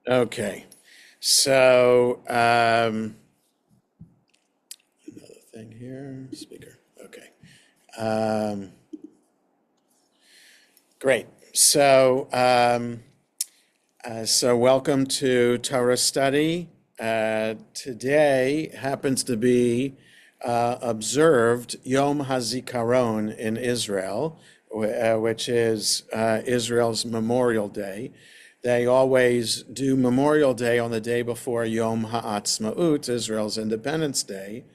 Okay, so another thing here, speaker. Okay, um, great. So welcome to Torah Study. Today happens to be observed Yom HaZikaron in Israel, which is Israel's Memorial Day. They always do Memorial Day on the day before Yom HaAtzmaut, Israel's Independence Day,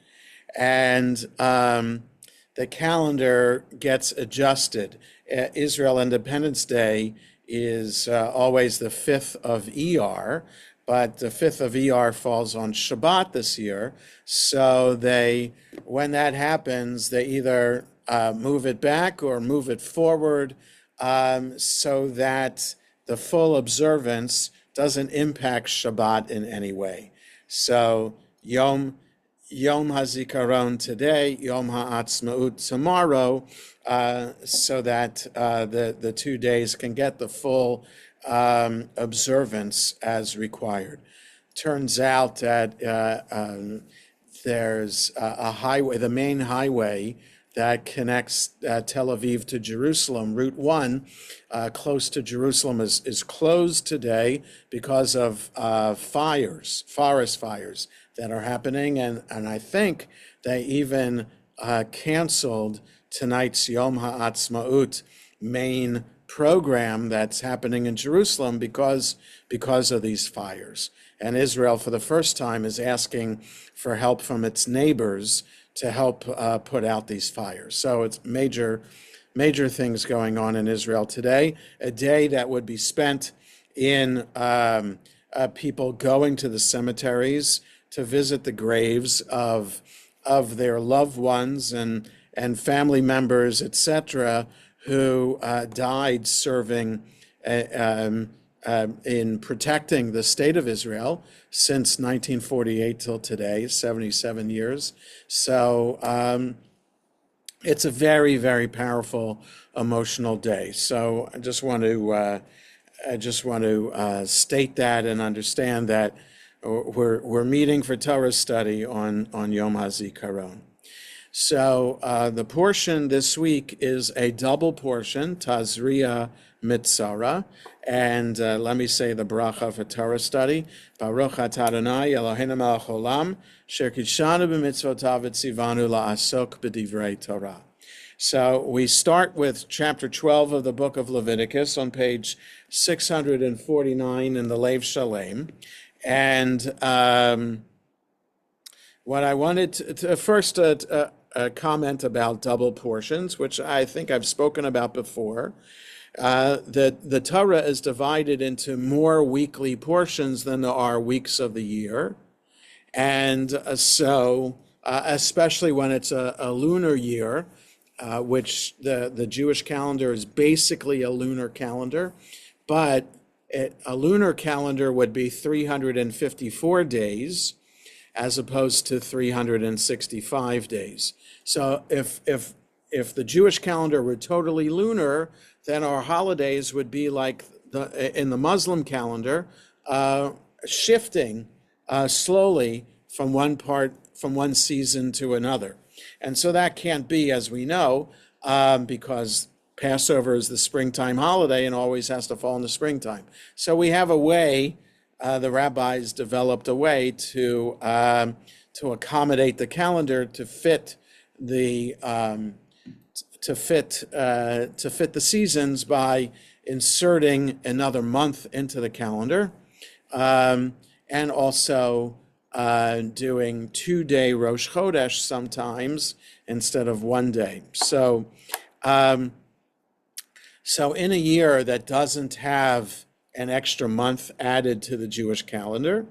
and the calendar gets adjusted. Israel Independence Day is always the 5th of ER, but the 5th of ER falls on Shabbat this year. So when that happens, they either move it back or move it forward so that the full observance doesn't impact Shabbat in any way. So Yom HaZikaron today, Yom HaAtzmaut tomorrow, so that the 2 days can get the full observance as required. Turns out that there's a highway, the main highway that connects Tel Aviv to Jerusalem, Route 1, close to Jerusalem, is closed today because of forest fires that are happening. And I think they even canceled tonight's Yom HaAtzmaut main program that's happening in Jerusalem because of these fires. And Israel, for the first time, is asking for help from its neighbors to help put out these fires. So it's major things going on in Israel today, a day that would be spent in people going to the cemeteries to visit the graves of their loved ones and family members, etc., who died serving in protecting the state of Israel since 1948 till today, 77 years. So it's a very, very powerful emotional day. So I just want to state that and understand that we're meeting for Torah study on Yom HaZikaron. So the portion this week is a double portion, Tazria-Metzora. And let me say the bracha for Torah study. Baruch atah Adonai Eloheinu melech haolam, asher kidshanu b'mitzvotav v'tzivanu la'asok b'divrei Torah. So we start with chapter 12 of the book of Leviticus on page 649 in the Lev Shalem. And what I wanted to first comment about double portions, which I think I've spoken about before. The Torah is divided into more weekly portions than there are weeks of the year. And so, especially when it's a lunar year, which the Jewish calendar is basically a lunar calendar, but a lunar calendar would be 354 days as opposed to 365 days. So if the Jewish calendar were totally lunar, then our holidays would be like in the Muslim calendar, shifting slowly from one season to another. And so that can't be, as we know, because Passover is the springtime holiday and always has to fall in the springtime. So we have a way, the rabbis developed a way to accommodate the calendar to fit the seasons by inserting another month into the calendar, and also doing 2-day Rosh Chodesh sometimes instead of 1 day. So in a year that doesn't have an extra month added to the Jewish calendar,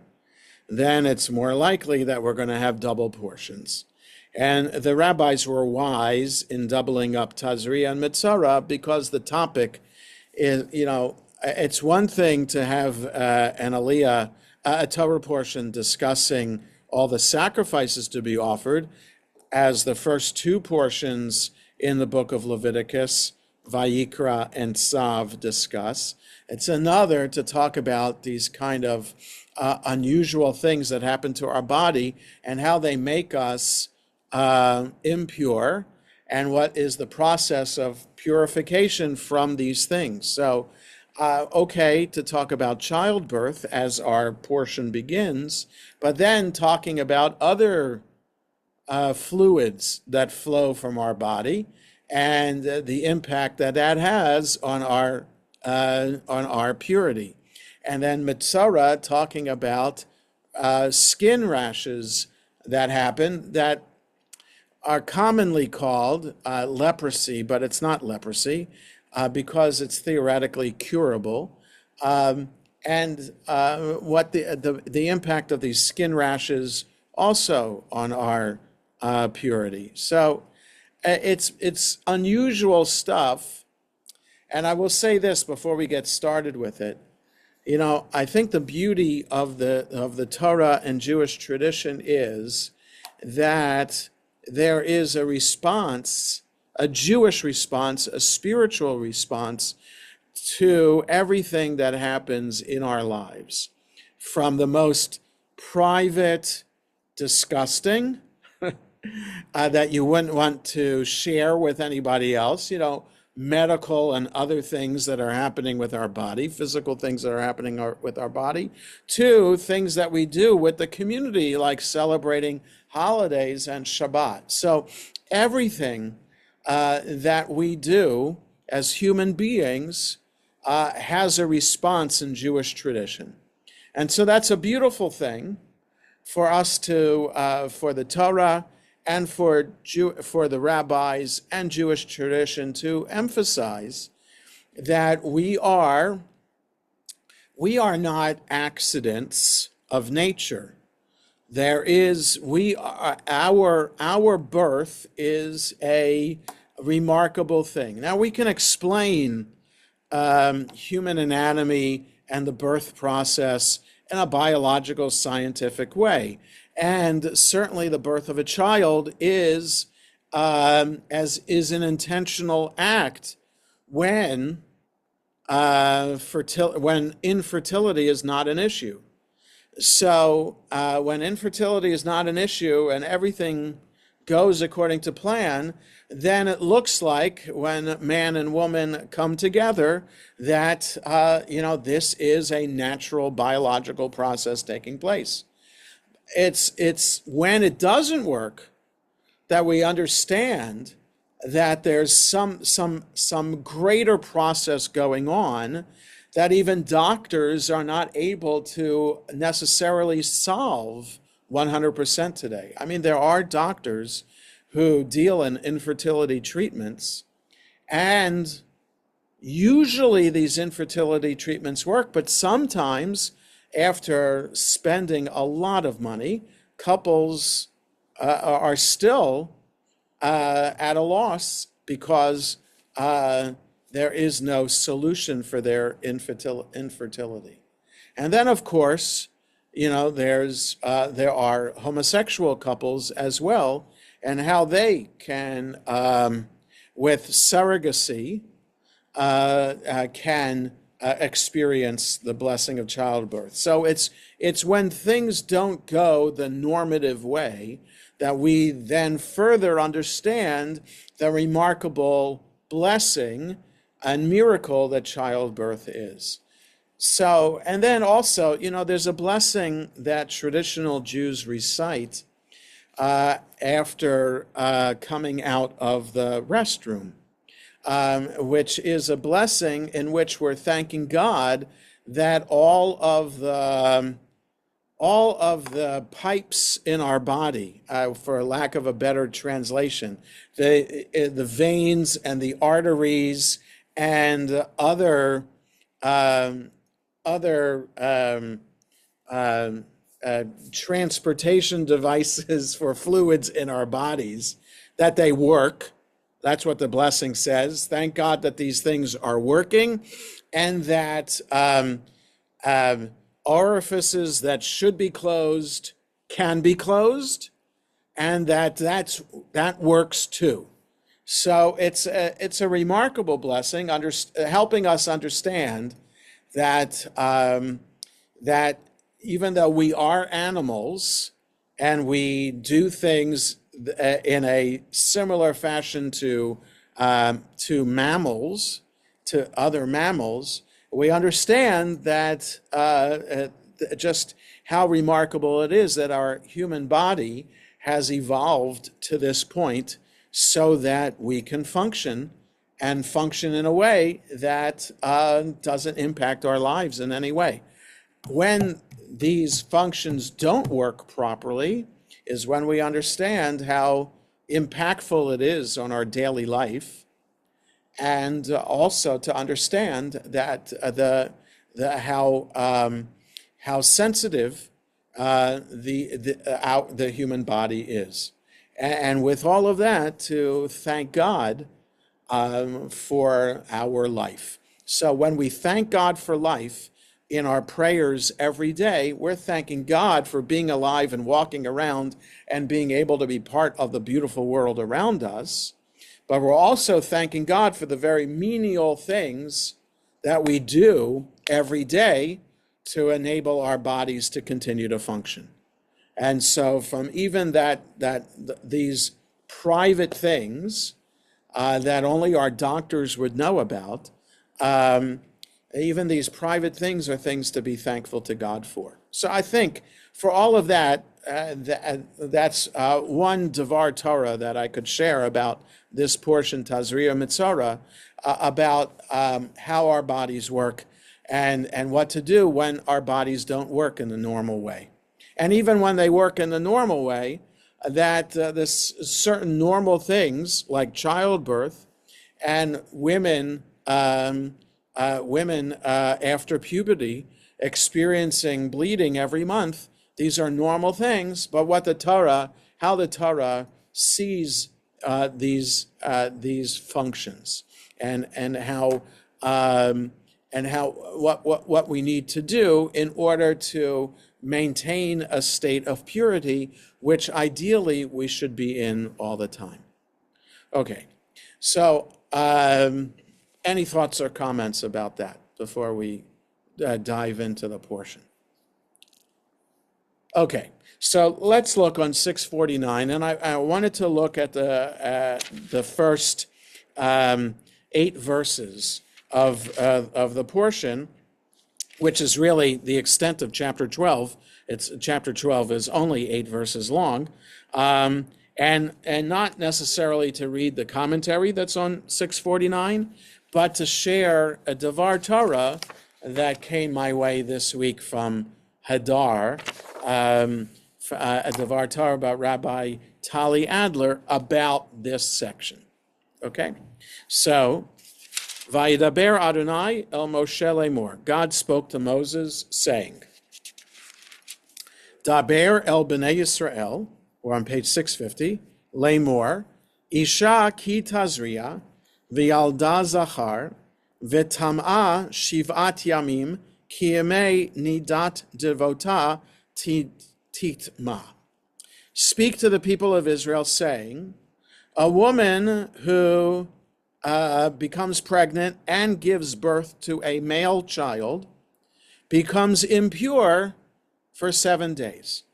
then it's more likely that we're going to have double portions. And the rabbis were wise in doubling up Tazria and Metzora because the topic is, it's one thing to have an aliyah, a Torah portion discussing all the sacrifices to be offered, as the first two portions in the book of Leviticus Vayikra and Tzav discuss. It's another to talk about these kind of unusual things that happen to our body and how they make us impure, and what is the process of purification from these things. So, okay, to talk about childbirth as our portion begins, but then talking about other fluids that flow from our body and the impact that that has on our purity. And then Metzora talking about skin rashes that happen that are commonly called leprosy, but it's not leprosy because it's theoretically curable. And what the impact of these skin rashes also on our purity. So it's unusual stuff. And I will say this before we get started with it. You know, I think the beauty of the Torah and Jewish tradition is that there is a response, a Jewish response, a spiritual response to everything that happens in our lives, from the most private, disgusting, that you wouldn't want to share with anybody else, you know, medical and other things that are happening with our body, physical things that are happening with our body, to things that we do with the community, like celebrating holidays and Shabbat. So everything that we do as human beings has a response in Jewish tradition. And so that's a beautiful thing for us to, for the Torah and for the rabbis and Jewish tradition to emphasize that we are not accidents of nature. Our birth is a remarkable thing. Now we can explain human anatomy and the birth process in a biological, scientific way. And certainly the birth of a child is an intentional act when infertility is not an issue. So when infertility is not an issue and everything goes according to plan, then it looks like when man and woman come together that this is a natural biological process taking place. It's when it doesn't work that we understand that there's some greater process going on that even doctors are not able to necessarily solve 100% today. I mean, there are doctors who deal in infertility treatments, and usually these infertility treatments work, but sometimes after spending a lot of money, couples are still at a loss because there is no solution for their infertility. And then, of course, there are homosexual couples as well, and how they can, with surrogacy, can experience the blessing of childbirth. So it's when things don't go the normative way that we then further understand the remarkable blessing and miracle that childbirth is. So, and then also, there's a blessing that traditional Jews recite after coming out of the restroom. Which is a blessing in which we're thanking God that all of the pipes in our body, for lack of a better translation, the veins and the arteries and other transportation devices for fluids in our bodies, that they work. That's what the blessing says. Thank God that these things are working, and that orifices that should be closed can be closed, and that works too. So it's a remarkable blessing, helping us understand that that even though we are animals and we do things in a similar fashion to mammals, to other mammals, we understand that just how remarkable it is that our human body has evolved to this point so that we can function and function in a way that doesn't impact our lives in any way. When these functions don't work properly is when we understand how impactful it is on our daily life, and also to understand that how sensitive the human body is, and with all of that, to thank God for our life. So when we thank God for life in our prayers every day, we're thanking God for being alive and walking around and being able to be part of the beautiful world around us. But we're also thanking God for the very menial things that we do every day to enable our bodies to continue to function. And so from even these private things that only our doctors would know about, even these private things are things to be thankful to God for. So I think for all of that, that's one Devar Torah that I could share about this portion, Tazria-Metzora, about how our bodies work and what to do when our bodies don't work in the normal way. And even when they work in the normal way, that this certain normal things like childbirth and women after puberty experiencing bleeding every month, these are normal things. But how the Torah sees these functions, and what we need to do in order to maintain a state of purity, which ideally we should be in all the time. Okay, so any thoughts or comments about that before we dive into the portion? Okay, so let's look on 649, and I wanted to look at the first 8 verses of the portion, which is really the extent of chapter 12. Chapter 12 is only 8 verses long, and not necessarily to read the commentary that's on 649, but to share a Devar Torah that came my way this week from Hadar, a Devar Torah about Rabbi Tali Adler about this section. Okay, so Vayidaber Adonai el Moshe lemor. God spoke to Moses, saying, Daber el bnei Yisrael, or on page 650, lemor, Isha ki tazria, v'yalda zachar, v'tam'a shivat yamim, ki yemei nidat devota titma. Speak to the people of Israel, saying, a woman who becomes pregnant and gives birth to a male child becomes impure for 7 days.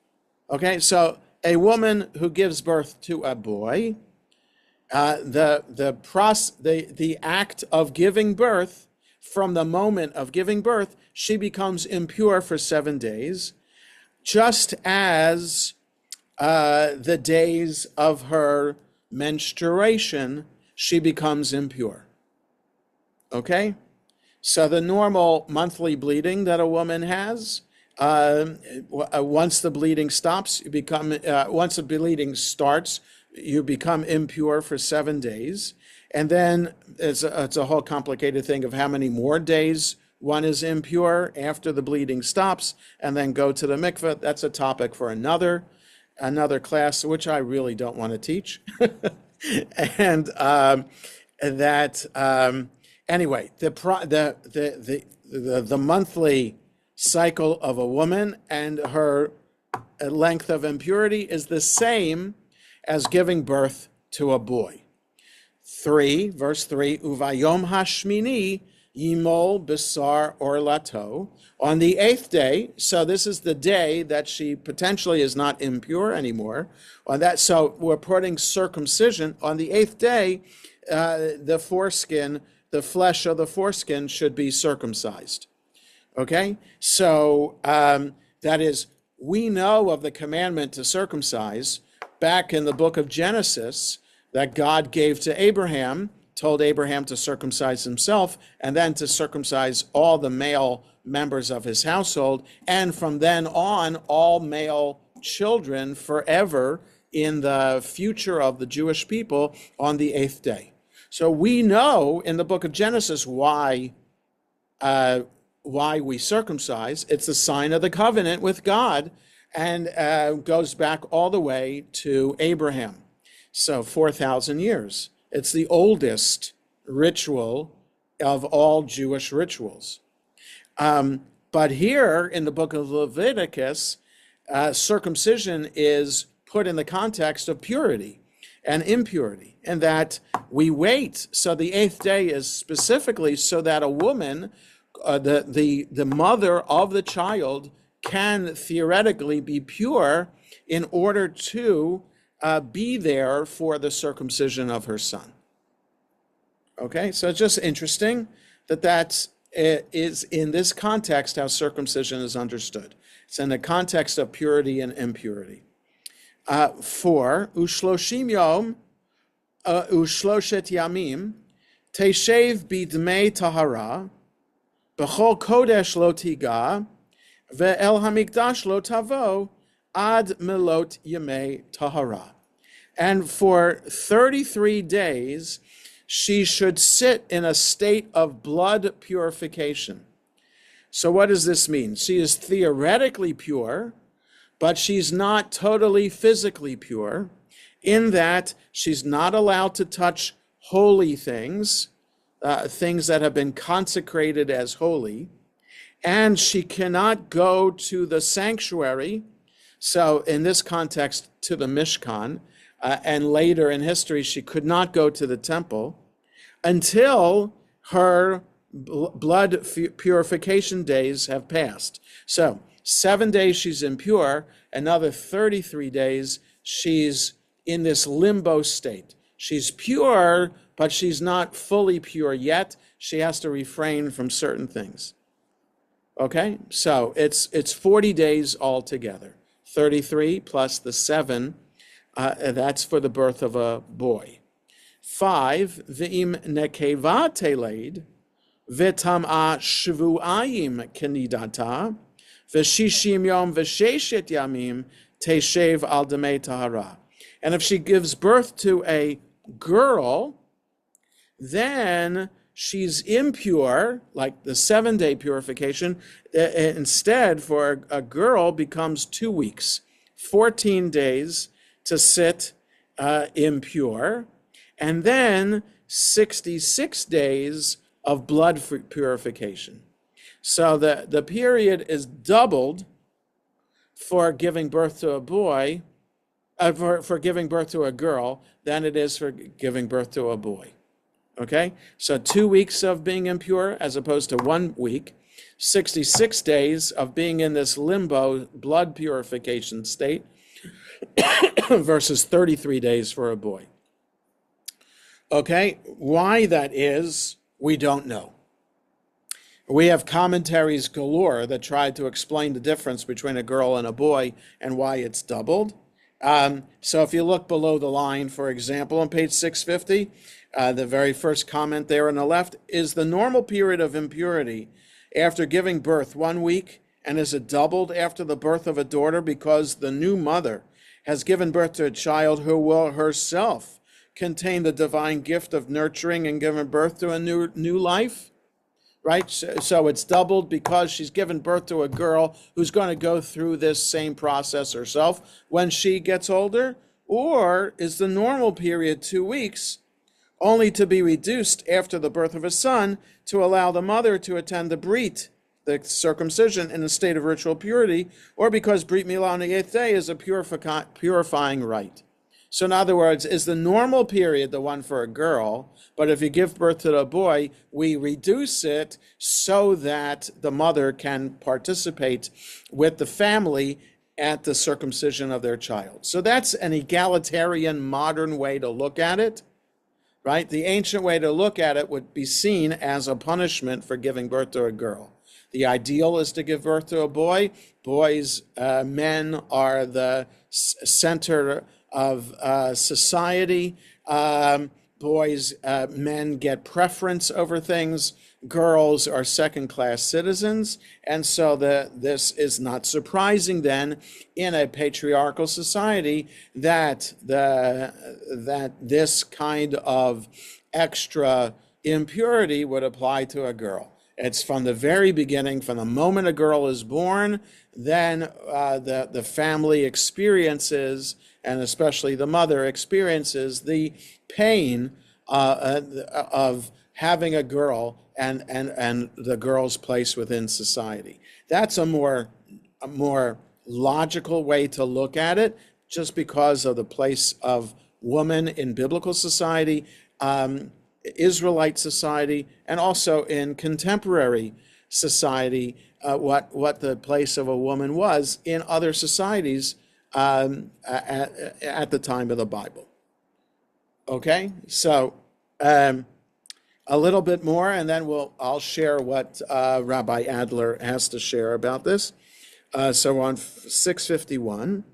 Okay, so a woman who gives birth to a boy, the act of giving birth, from the moment of giving birth, she becomes impure for 7 days, just as the days of her menstruation, she becomes impure. Okay? So the normal monthly bleeding that a woman has, once the bleeding stops, once the bleeding starts, you become impure for 7 days. And then it's a whole complicated thing of how many more days one is impure after the bleeding stops, and then go to the mikveh. That's a topic for another class, which I really don't want to teach. And anyway, the monthly cycle of a woman and her length of impurity is the same as giving birth to a boy. 3, verse 3, Uvayom hashmini yimol besar orlato. On the 8th day, so this is the day that she potentially is not impure anymore. On that, so we're putting circumcision. On the 8th day, the foreskin, the flesh of the foreskin should be circumcised. Okay? So that is, we know of the commandment to circumcise back in the book of Genesis that God gave to Abraham, told Abraham to circumcise himself and then to circumcise all the male members of his household, and from then on, all male children forever in the future of the Jewish people on the 8th day. So we know in the book of Genesis why we circumcise. It's a sign of the covenant with God, and goes back all the way to Abraham. So 4,000 years. It's the oldest ritual of all Jewish rituals. But here in the book of Leviticus, circumcision is put in the context of purity and impurity, and that we wait. So the 8th day is specifically so that a woman, the mother of the child, can theoretically be pure in order to be there for the circumcision of her son. Okay, so it's just interesting that is in this context how circumcision is understood. It's in the context of purity and impurity. 4, Ushloshim yom, Ushloshet yamim, Teshev bidmei tahara, B'chol kodesh lo tiga, Ve'el hamikdash lo tavo, ad melot yemei tahara. And for 33 days, she should sit in a state of blood purification. So what does this mean? She is theoretically pure, but she's not totally physically pure, in that she's not allowed to touch holy things, things that have been consecrated as holy, and she cannot go to the sanctuary, so in this context to the Mishkan, and later in history she could not go to the temple until her blood purification days have passed. So 7 days she's impure, another 33 days she's in this limbo state. She's pure, but she's not fully pure yet. She has to refrain from certain things. Okay, so it's 40 days altogether. 33 plus the 7, that's for the birth of a boy. 5, V'im nekeva teled, v'tam'a shvu'ayim kenidata, v'shishim yom v'sheshet yamim teshev al demei tahara. And if she gives birth to a girl, then she's impure, like the 7-day purification. Instead, for a girl, becomes 2 weeks, 14 days to sit impure, and then 66 days of blood purification. So the period is doubled for giving birth to a boy, for giving birth to a girl, than it is for giving birth to a boy. Okay, so 2 weeks of being impure as opposed to 1 week, 66 days of being in this limbo blood purification state versus 33 days for a boy. Okay, why that is, we don't know. We have commentaries galore that try to explain the difference between a girl and a boy and why it's doubled. So if you look below the line, for example, on page 650, the very first comment there on the left is the normal period of impurity after giving birth 1 week, and is it doubled after the birth of a daughter because the new mother has given birth to a child who will herself contain the divine gift of nurturing and giving birth to a new life? Right? So it's doubled because she's given birth to a girl who's going to go through this same process herself when she gets older? Or is the normal period 2 weeks, only to be reduced after the birth of a son to allow the mother to attend the brit, the circumcision, in a state of ritual purity, or because brit milah on the 8th day is a purifying rite? So in other words, is the normal period the one for a girl, but if you give birth to a boy, we reduce it so that the mother can participate with the family at the circumcision of their child. So that's an egalitarian modern way to look at it, right? The ancient way to look at it would be seen as a punishment for giving birth to a girl. The ideal is to give birth to a boy. Boys, men are the center of society. Boys, men get preference over things. Girls are second-class citizens. And so this is not surprising then in a patriarchal society that this kind of extra impurity would apply to a girl. It's from the very beginning, from the moment a girl is born, then the family experiences, and especially the mother experiences, the pain of having a girl and the girl's place within society. That's a more logical way to look at it, just because of the place of woman in biblical society, Israelite society, and also in contemporary society, what the place of a woman was in other societies at the time of the Bible. Okay, so a little bit more, and then I'll share what Rabbi Adler has to share about this. So on 651,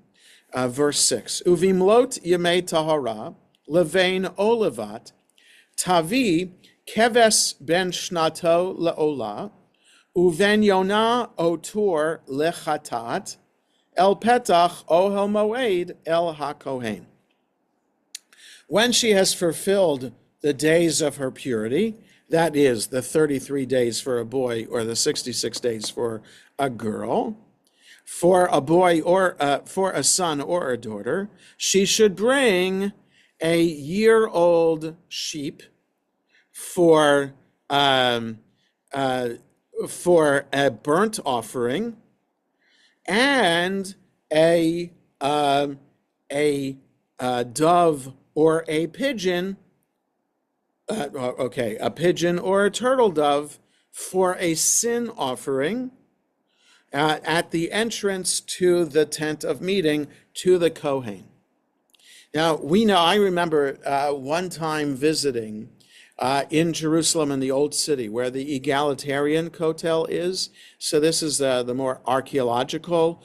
verse 6, Uvimlot yemei tahara levein olevat Tavi keves ben shnato leola, uven yona otur lechatat, el petach ohel moed el hakohen. When she has fulfilled the days of her purity, that is the 33 days for a boy or the 66 days for a girl, for a boy or for a son or a daughter, she should bring a year-old sheep for a burnt offering, and a dove or a pigeon, a pigeon or a turtle dove for a sin offering at the entrance to the tent of meeting to the Kohen. Now, I remember one time visiting in Jerusalem in the Old City, where the egalitarian kotel is. So this is the more archaeological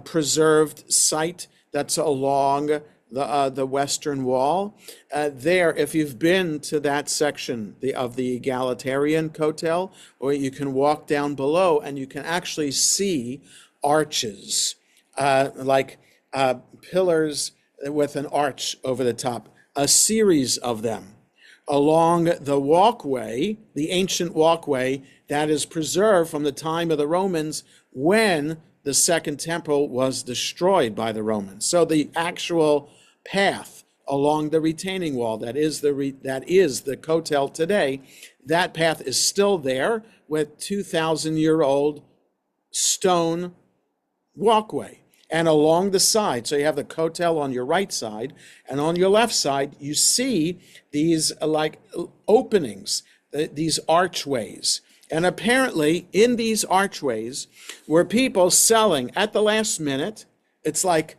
preserved site that's along the Western Wall. There, if you've been to that section of the egalitarian kotel, or you can walk down below and you can actually see arches, like pillars with an arch over the top, a series of them along the walkway, the ancient walkway that is preserved from the time of the Romans when the Second Temple was destroyed by the Romans. So the actual path along the retaining wall that is the kotel today, that path is still there with 2,000-year-old stone walkway. And along the side, so you have the kotel on your right side, and on your left side, you see these like openings, these archways. And apparently, in these archways were people selling at the last minute. It's like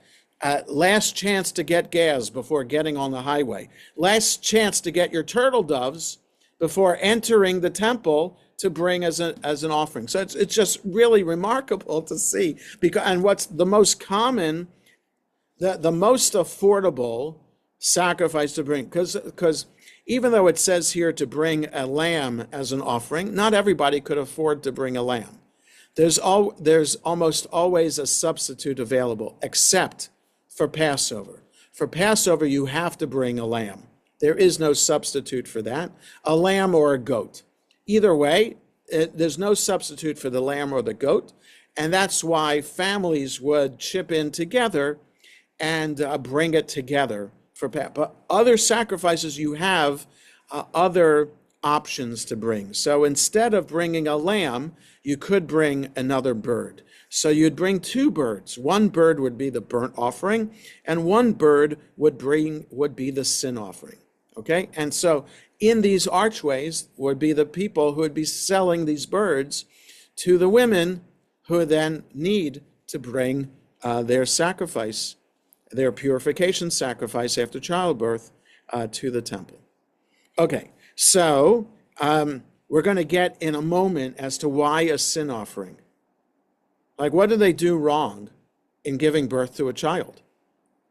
last chance to get gas before getting on the highway. Last chance to get your turtle doves before entering the temple to bring as an offering. So it's just really remarkable to see. And what's the most common, the most affordable sacrifice to bring, because even though it says here to bring a lamb as an offering, not everybody could afford to bring a lamb. There's almost always a substitute available, except for Passover. For Passover, you have to bring a lamb. There is no substitute for that, a lamb or a goat. Either way, there's no substitute for the lamb or the goat, and that's why families would chip in together and bring it together for but other sacrifices, you have other options to bring. So instead of bringing a lamb, you could bring another bird. So you'd bring two birds. One bird would be the burnt offering, and one bird would be the sin offering. Okay? And so in these archways would be the people who would be selling these birds to the women who then need to bring their sacrifice, their purification sacrifice after childbirth, to the temple. Okay, so we're going to get in a moment as to why a sin offering. Like, what do they do wrong in giving birth to a child,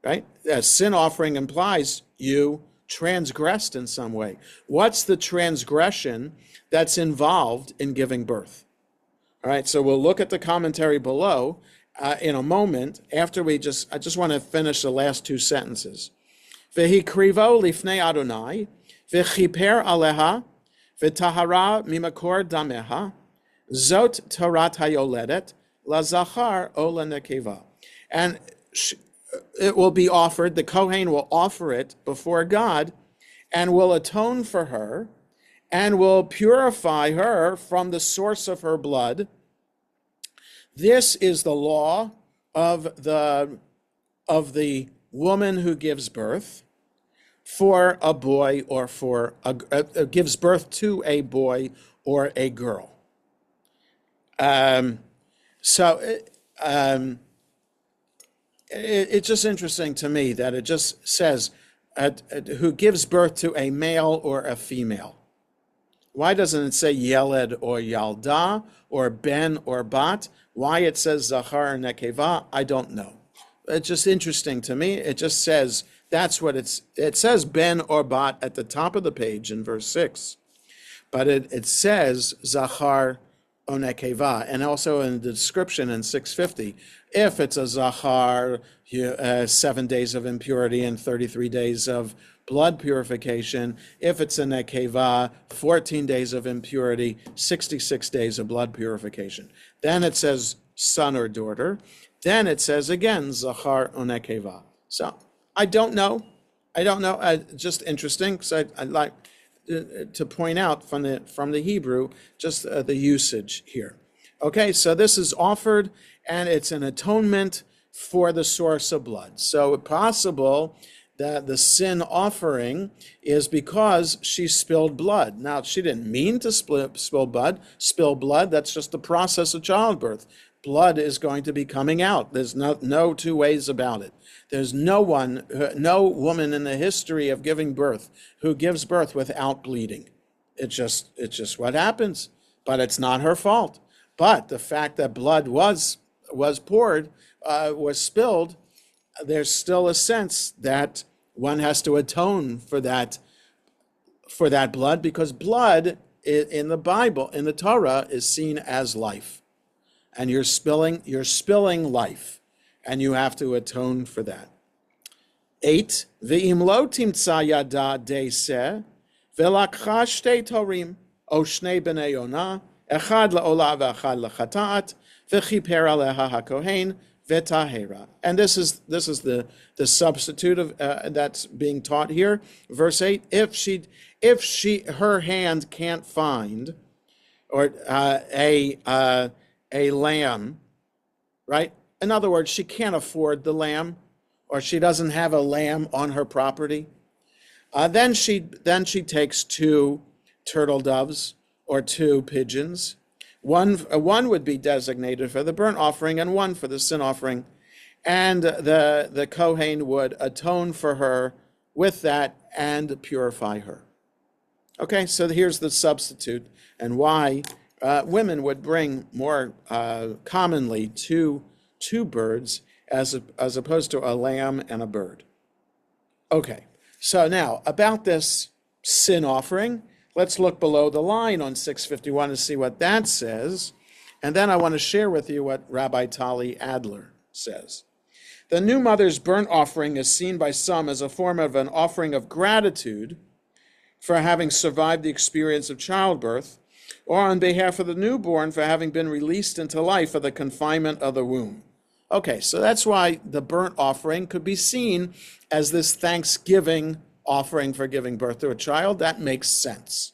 right? A sin offering implies you transgressed in some way. What's the transgression that's involved in giving birth? All right, so we'll look at the commentary below in a moment. After I just want to finish the last two sentences. V'hikrivo lifnei Adonai, v'chiper aleha, v'tahara mimakor dameha, zot torat hayoledet, lazachar o lenekeva. And it will be offered, the Kohen will offer it before God, and will atone for her, and will purify her from the source of her blood. This is the law of the woman who gives birth for a boy, or gives birth to a boy or a girl. It's just interesting to me that it just says who gives birth to a male or a female. Why doesn't it say Yeled or Yalda or Ben or Bat? Why it says Zachar and Nekeva, I don't know. It's just interesting to me. It just says that's what it says Ben or Bat at the top of the page in verse 6. But it says Zachar or Nekeva, and also in the description in 650, if it's a Zachar, 7 days of impurity and 33 days of blood purification. If it's a Nekeva, 14 days of impurity, 66 days of blood purification. Then it says son or daughter. Then it says again, Zachar or Nekeva. So I don't know. Just interesting, because I like to point out from the Hebrew, just the usage here. Okay, so this is offered, and it's an atonement for the source of blood. So it's possible that the sin offering is because she spilled blood. Now, she didn't mean to spill blood. That's just the process of childbirth. Blood is going to be coming out. There's no two ways about it. There's no woman in the history of giving birth who gives birth without bleeding. It's just what happens. But it's not her fault. But the fact that blood was poured, was spilled, there's still a sense that one has to atone for that blood, because blood in the Bible, in the Torah, is seen as life. And you're spilling life, and you have to atone for that. 8, Ve'im lo timtza yada deiseh, ve'lakcha shtei torim, o shnei b'nei yonah, echad la'olah ve'echad l'chata'at, ve'chiper aleha hakohen, ve'tahera. And this is the substitute of that's being taught here. Verse 8, if her hand can't find or a lamb, right? In other words, she can't afford the lamb, or she doesn't have a lamb on her property. Then she takes 2 turtle doves or 2 pigeons. One would be designated for the burnt offering and one for the sin offering, and the Kohen would atone for her with that and purify her. Okay, so here's the substitute, and why women would bring more commonly two birds as opposed to a lamb and a bird. Okay, so now about this sin offering, let's look below the line on 651 to see what that says, and then I want to share with you what Rabbi Tali Adler says. The new mother's burnt offering is seen by some as a form of an offering of gratitude for having survived the experience of childbirth, or on behalf of the newborn for having been released into life of the confinement of the womb. Okay, so that's why the burnt offering could be seen as this thanksgiving offering for giving birth to a child. That makes sense.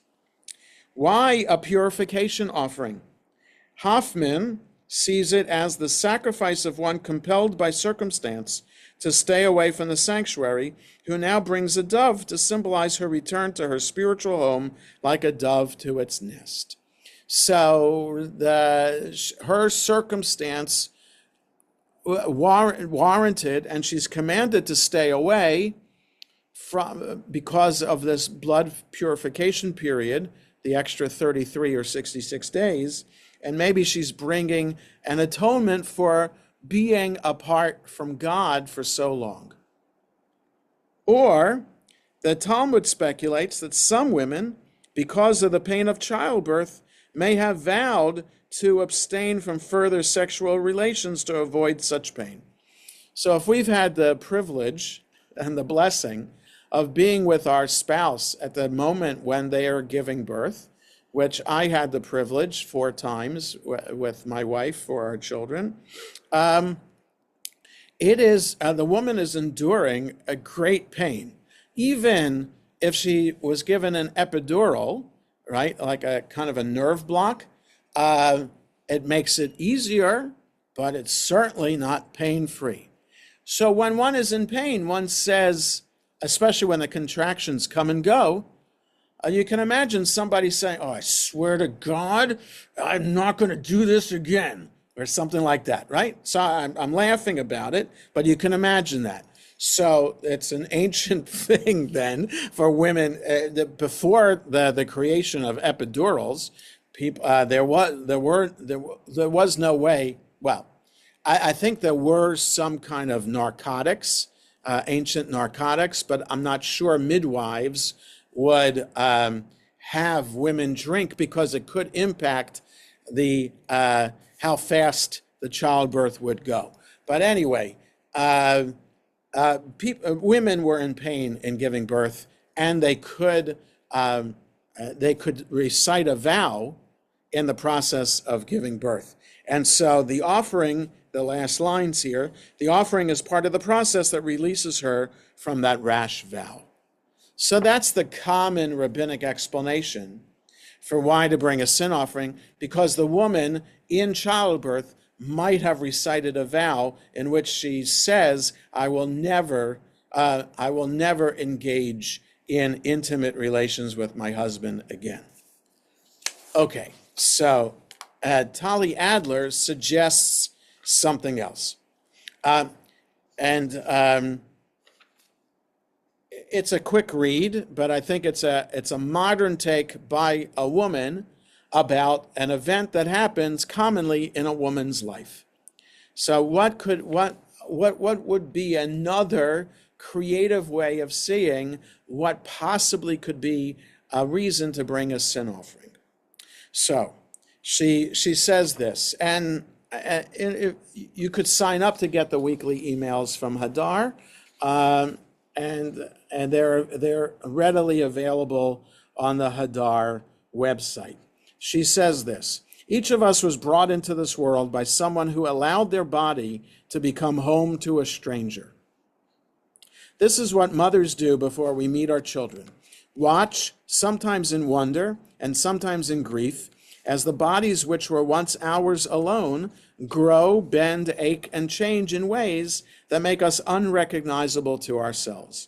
Why a purification offering? Hoffman sees it as the sacrifice of one compelled by circumstance to stay away from the sanctuary, who now brings a dove to symbolize her return to her spiritual home like a dove to its nest. So her circumstance warranted, and she's commanded to stay away because of this blood purification period, the extra 33 or 66 days, and maybe she's bringing an atonement for being apart from God for so long. Or the Talmud speculates that some women, because of the pain of childbirth, may have vowed to abstain from further sexual relations to avoid such pain. So if we've had the privilege and the blessing of being with our spouse at the moment when they are giving birth, which I had the privilege 4 times with my wife for our children, it is the woman is enduring a great pain, even if she was given an epidural, right, like a kind of a nerve block. It makes it easier, but it's certainly not pain-free. So when one is in pain, one says, especially when the contractions come and go, you can imagine somebody saying, "Oh, I swear to God, I'm not going to do this again," or something like that, right? So I'm laughing about it, but you can imagine that. So it's an ancient thing then for women. Before the creation of epidurals, people there was no way. Well, I think there were some kind of narcotics, ancient narcotics, but I'm not sure midwives would have women drink because it could impact the how fast the childbirth would go. But anyway, women were in pain in giving birth, and they could recite a vow in the process of giving birth. And so the offering, the last lines here, the offering is part of the process that releases her from that rash vow. So that's the common rabbinic explanation for why to bring a sin offering, because the woman in childbirth might have recited a vow in which she says, I will never engage in intimate relations with my husband again. Okay, so Tali Adler suggests something else. It's a quick read, but I think it's a modern take by a woman about an event that happens commonly in a woman's life. So what would be another creative way of seeing what possibly could be a reason to bring a sin offering? So she says this, and you could sign up to get the weekly emails from Hadar, and they're readily available on the Hadar website. She says this: each of us was brought into this world by someone who allowed their body to become home to a stranger. This is what mothers do before we meet our children. Watch, sometimes in wonder and sometimes in grief, as the bodies which were once ours alone grow, bend, ache, and change in ways that make us unrecognizable to ourselves.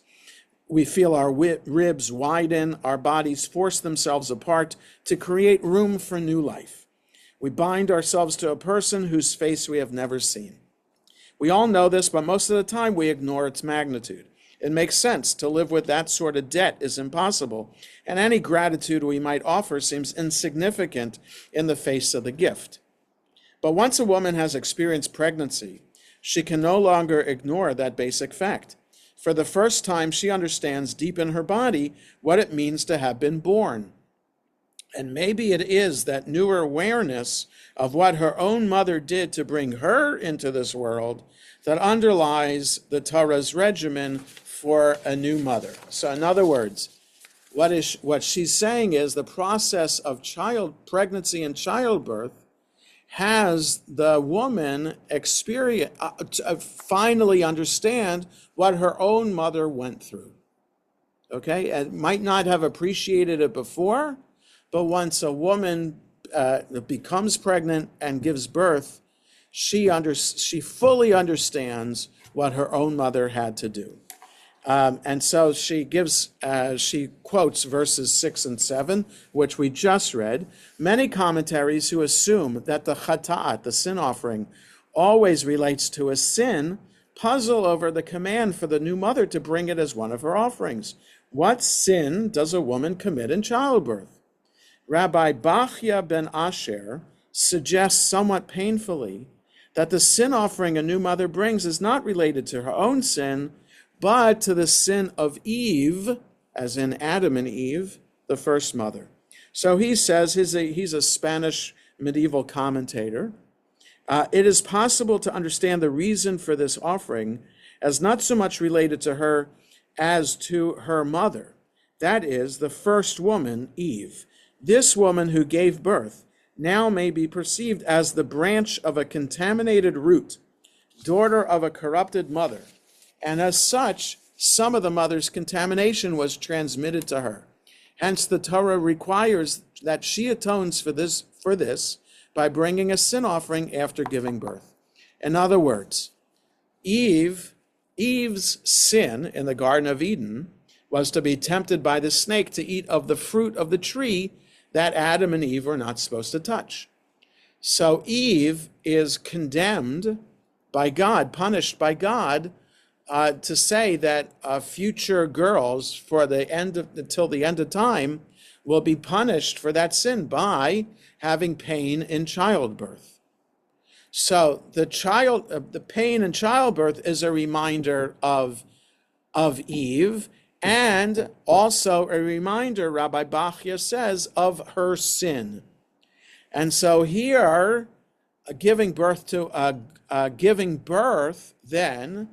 We feel our ribs widen, our bodies force themselves apart to create room for new life. We bind ourselves to a person whose face we have never seen. We all know this, but most of the time we ignore its magnitude. It makes sense. To live with that sort of debt is impossible, and any gratitude we might offer seems insignificant in the face of the gift. But once a woman has experienced pregnancy, she can no longer ignore that basic fact. For the first time, she understands deep in her body what it means to have been born. And maybe it is that newer awareness of what her own mother did to bring her into this world that underlies the Torah's regimen for a new mother. So in other words, what she's saying is the process of pregnancy and childbirth has the woman finally understand what her own mother went through. Okay, and might not have appreciated it before, but once a woman becomes pregnant and gives birth, she fully understands what her own mother had to do. And so she quotes verses 6 and 7, which we just read. Many commentaries who assume that the chata'at, the sin offering, always relates to a sin, puzzle over the command for the new mother to bring it as one of her offerings. What sin does a woman commit in childbirth? Rabbi Bachya ben Asher suggests somewhat painfully that the sin offering a new mother brings is not related to her own sin, but to the sin of Eve, as in Adam and Eve, the first mother. So he says, he's a Spanish medieval commentator. It is possible to understand the reason for this offering as not so much related to her as to her mother. That is, the first woman, Eve. This woman who gave birth now may be perceived as the branch of a contaminated root, daughter of a corrupted mother. And as such, some of the mother's contamination was transmitted to her. Hence, the Torah requires that she atones for this by bringing a sin offering after giving birth. In other words, Eve's sin in the Garden of Eden was to be tempted by the snake to eat of the fruit of the tree that Adam and Eve were not supposed to touch. So Eve is condemned by God, punished by God, to say that future girls until the end of time will be punished for that sin by having pain in childbirth. So the pain in childbirth is a reminder of Eve, and also a reminder, Rabbi Bachya says, of her sin. And so here, giving birth then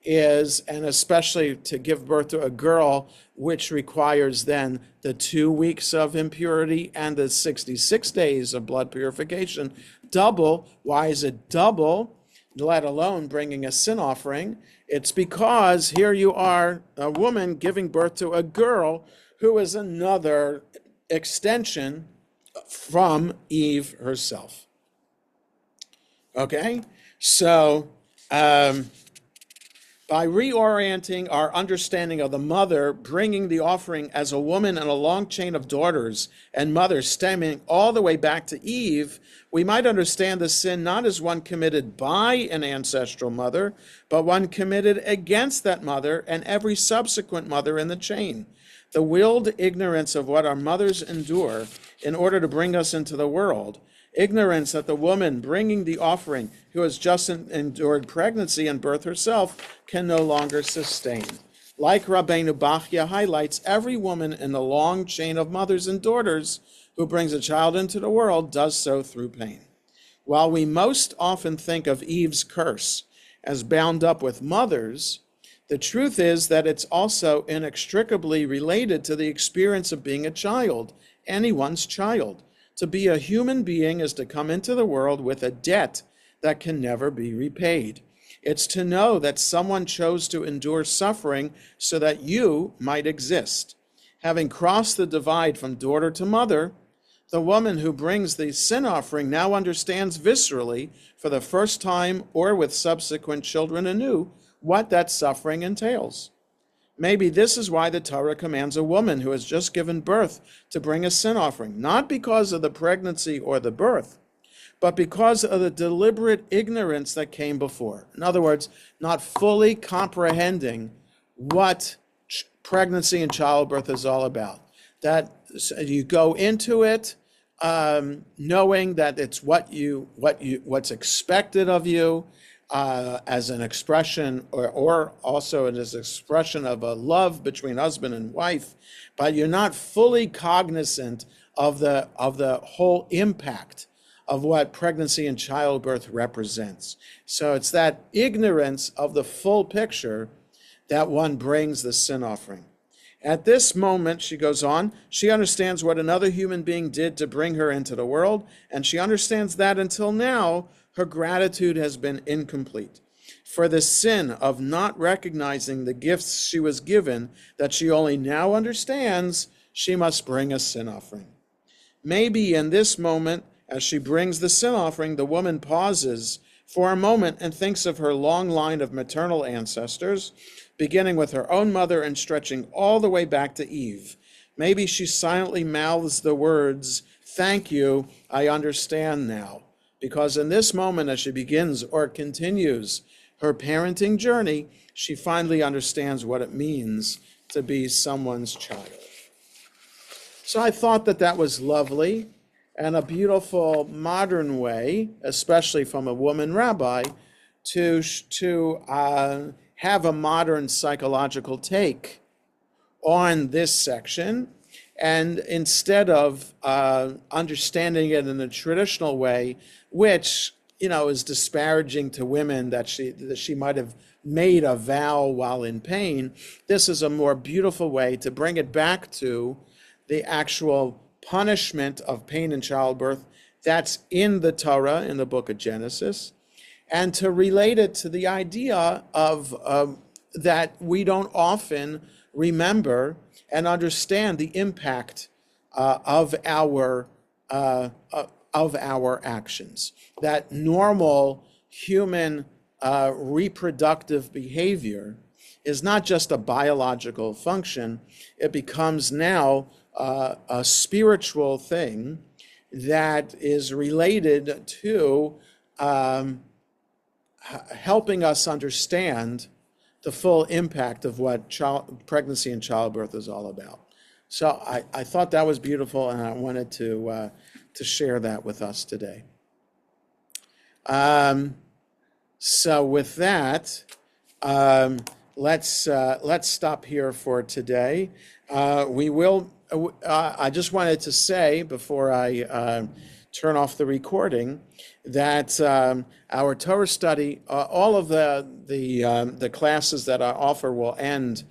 is, and especially to give birth to a girl, which requires then the 2 weeks of impurity and the 66 days of blood purification, double. Why is it double, let alone bringing a sin offering? It's because here you are, a woman giving birth to a girl who is another extension from Eve herself. Okay? So, by reorienting our understanding of the mother, bringing the offering as a woman in a long chain of daughters and mothers stemming all the way back to Eve, we might understand the sin not as one committed by an ancestral mother, but one committed against that mother and every subsequent mother in the chain. The willed ignorance of what our mothers endure in order to bring us into the world, ignorance that the woman bringing the offering who has just endured pregnancy and birth herself can no longer sustain. Like Rabbeinu Bachya highlights, every woman in the long chain of mothers and daughters who brings a child into the world does so through pain. While we most often think of Eve's curse as bound up with mothers, the truth is that it's also inextricably related to the experience of being a child, anyone's child. To be a human being is to come into the world with a debt that can never be repaid. It's to know that someone chose to endure suffering so that you might exist. Having crossed the divide from daughter to mother, the woman who brings the sin offering now understands viscerally, for the first time or with subsequent children anew, what that suffering entails. Maybe this is why the Torah commands a woman who has just given birth to bring a sin offering, not because of the pregnancy or the birth, but because of the deliberate ignorance that came before. In other words, not fully comprehending what pregnancy and childbirth is all about. That you go into it knowing that it's what's expected of you, as an expression, or also as an expression of a love between husband and wife, but you're not fully cognizant of the whole impact of what pregnancy and childbirth represents. So it's that ignorance of the full picture that one brings the sin offering. At this moment, she goes on, she understands what another human being did to bring her into the world, and she understands that until now, her gratitude has been incomplete. For the sin of not recognizing the gifts she was given that she only now understands, she must bring a sin offering. Maybe in this moment, as she brings the sin offering, the woman pauses for a moment and thinks of her long line of maternal ancestors, beginning with her own mother and stretching all the way back to Eve. Maybe she silently mouths the words, "Thank you, I understand now." Because in this moment, as she begins or continues her parenting journey, she finally understands what it means to be someone's child. So I thought that that was lovely and a beautiful modern way, especially from a woman rabbi, to have a modern psychological take on this section. And instead of understanding it in a traditional way, which is disparaging to women, that she might have made a vow while in pain, this is a more beautiful way to bring it back to the actual punishment of pain in childbirth that's in the Torah, in the book of Genesis, and to relate it to the idea of that we don't often remember and understand the impact of our actions. That normal human reproductive behavior is not just a biological function; it becomes now a spiritual thing that is related to helping us understand the full impact of what pregnancy and childbirth is all about. So I thought that was beautiful, and I wanted to share that with us today. So with that, let's stop here for today. We will. I just wanted to say before I turn off the recording that our Torah study, all of the classes that I offer will end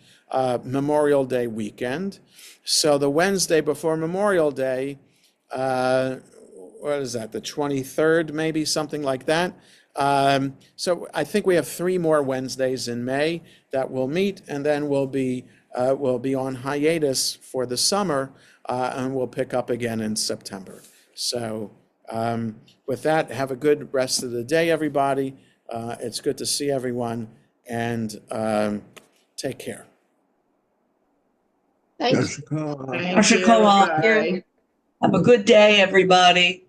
Memorial Day weekend. So the Wednesday before Memorial Day, what is that? The 23rd, maybe something like that. So I think we have 3 more Wednesdays in May that we'll meet, and then we'll be on hiatus for the summer, and we'll pick up again in September. So with that, have a good rest of the day, everybody. It's good to see everyone, and take care. Thank you. Yashikar. Thank you. Bye. Have a good day, everybody.